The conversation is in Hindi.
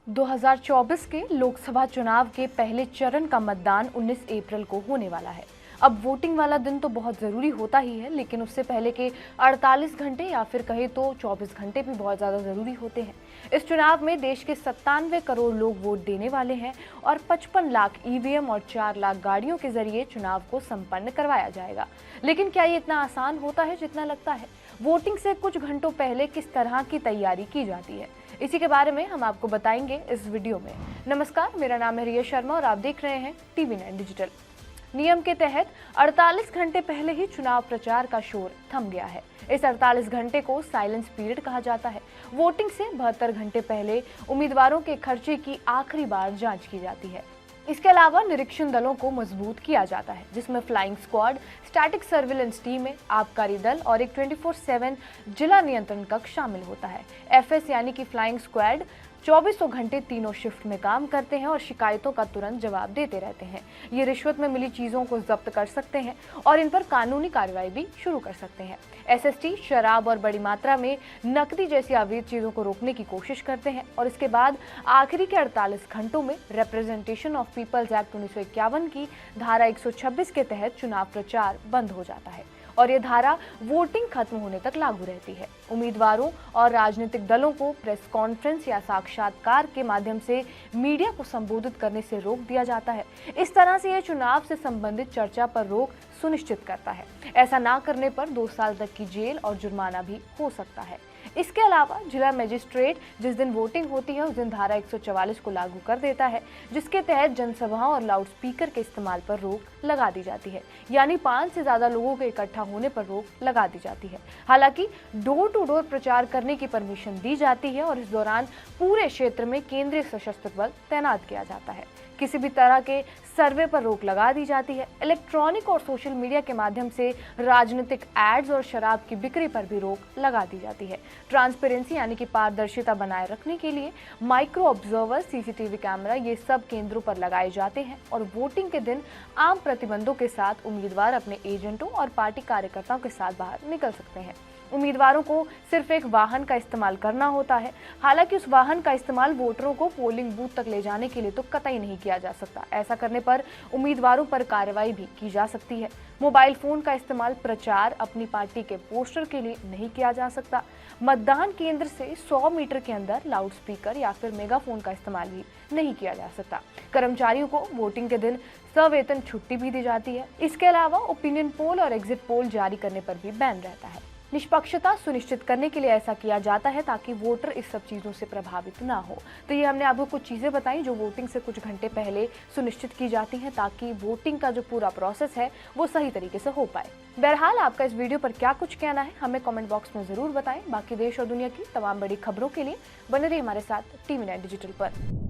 2024 के लोकसभा चुनाव के पहले चरण का मतदान 19 अप्रैल को होने वाला है। अब वोटिंग वाला दिन तो बहुत ज़रूरी होता ही है, लेकिन उससे पहले के 48 घंटे या फिर कहे तो 24 घंटे भी बहुत ज़्यादा ज़रूरी होते हैं। इस चुनाव में देश के 97 करोड़ लोग वोट देने वाले हैं और 55 लाख ईवीएम और 4 लाख गाड़ियों के जरिए चुनाव को संपन्न करवाया जाएगा। लेकिन क्या ये इतना आसान होता है जितना लगता है? वोटिंग से कुछ घंटों पहले किस तरह की तैयारी की जाती है, इसी के बारे में हम आपको बताएंगे इस वीडियो में। नमस्कार, मेरा नाम है रिया शर्मा और आप देख रहे हैं TV9 डिजिटल। नियम के तहत 48 घंटे पहले ही चुनाव प्रचार का शोर थम गया है। इस 48 घंटे को साइलेंस पीरियड कहा जाता है। वोटिंग से 72 घंटे पहले उम्मीदवारों के खर्चे की आखिरी बार जांच की जाती है। इसके अलावा निरीक्षण दलों को मजबूत किया जाता है, जिसमें फ्लाइंग स्क्वाड, स्टैटिक सर्विलेंस टीमें, आबकारी दल और एक 24/7 जिला नियंत्रण कक्ष शामिल होता है। FS यानी कि फ्लाइंग स्क्वाड 2400 घंटे तीनों शिफ्ट में काम करते हैं और शिकायतों का तुरंत जवाब देते रहते हैं। ये रिश्वत में मिली चीजों को जब्त कर सकते हैं और इन पर कानूनी कार्रवाई भी शुरू कर सकते हैं। SST शराब और बड़ी मात्रा में नकदी जैसी अवैध चीजों को रोकने की कोशिश करते हैं और इसके बाद आखिरी के 48 घंटों में रिप्रेजेंटेशन ऑफ पीपल्स एक्ट 1951 की धारा 126 के तहत चुनाव प्रचार बंद हो जाता है और ये धारा वोटिंग खत्म होने तक लागू रहती है। उम्मीदवारों और राजनीतिक दलों को प्रेस कॉन्फ्रेंस या साक्षात्कार के माध्यम से मीडिया को संबोधित करने से रोक दिया जाता है। इस तरह से यह चुनाव से संबंधित चर्चा पर रोक सुनिश्चित करता है। ऐसा ना करने पर 2 साल तक की जेल और जुर्माना भी हो सकता है। इसके अलावा जिला मजिस्ट्रेट जिस दिन वोटिंग होती है उस दिन धारा 144 को लागू कर देता है, जिसके तहत जनसभाओं और लाउडस्पीकर के इस्तेमाल पर रोक लगा दी जाती है, यानी 5 से ज्यादा लोगों के इकट्ठा होने पर रोक लगा दी जाती है। हालांकि डोर टू डोर प्रचार करने की परमिशन दी जाती है और इस दौरान पूरे क्षेत्र में केंद्रीय सशस्त्र बल तैनात किया जाता है। किसी भी तरह के सर्वे पर रोक लगा दी जाती है। इलेक्ट्रॉनिक और सोशल मीडिया के माध्यम से राजनीतिक एड्स और शराब की बिक्री पर भी रोक लगा दी जाती है। ट्रांसपेरेंसी यानी कि पारदर्शिता बनाए रखने के लिए माइक्रो ऑब्जर्वर, CCTV कैमरा ये सब केंद्रों पर लगाए जाते हैं और वोटिंग के दिन आम प्रतिबंधों के साथ उम्मीदवार अपने एजेंटों और पार्टी कार्यकर्ताओं के साथ बाहर निकल सकते हैं। उम्मीदवारों को सिर्फ एक वाहन का इस्तेमाल करना होता है। हालांकि उस वाहन का इस्तेमाल वोटरों को पोलिंग बूथ तक ले जाने के लिए तो कतई नहीं किया जा सकता। ऐसा करने पर उम्मीदवारों पर कार्रवाई भी की जा सकती है। मोबाइल फोन का इस्तेमाल प्रचार, अपनी पार्टी के पोस्टर के लिए नहीं किया जा सकता। मतदान केंद्र से 100 मीटर के अंदर लाउडस्पीकर या फिर मेगाफोन का इस्तेमाल भी नहीं किया जा सकता। कर्मचारियों को वोटिंग के दिन सवेतन छुट्टी भी दी जाती है। इसके अलावा ओपिनियन पोल और एग्जिट पोल जारी करने पर भी बैन रहता है। निष्पक्षता सुनिश्चित करने के लिए ऐसा किया जाता है ताकि वोटर इस सब चीज़ों से प्रभावित ना हो। तो ये हमने आपको कुछ चीज़ें बताई जो वोटिंग से कुछ घंटे पहले सुनिश्चित की जाती हैं ताकि वोटिंग का जो पूरा प्रोसेस है वो सही तरीके से हो पाए। बहरहाल आपका इस वीडियो पर क्या कुछ कहना है हमें कमेंट बॉक्स में ज़रूर बताएं। बाकी देश और दुनिया की तमाम बड़ी खबरों के लिए बने रहिए हमारे साथ TV9 डिजिटल पर।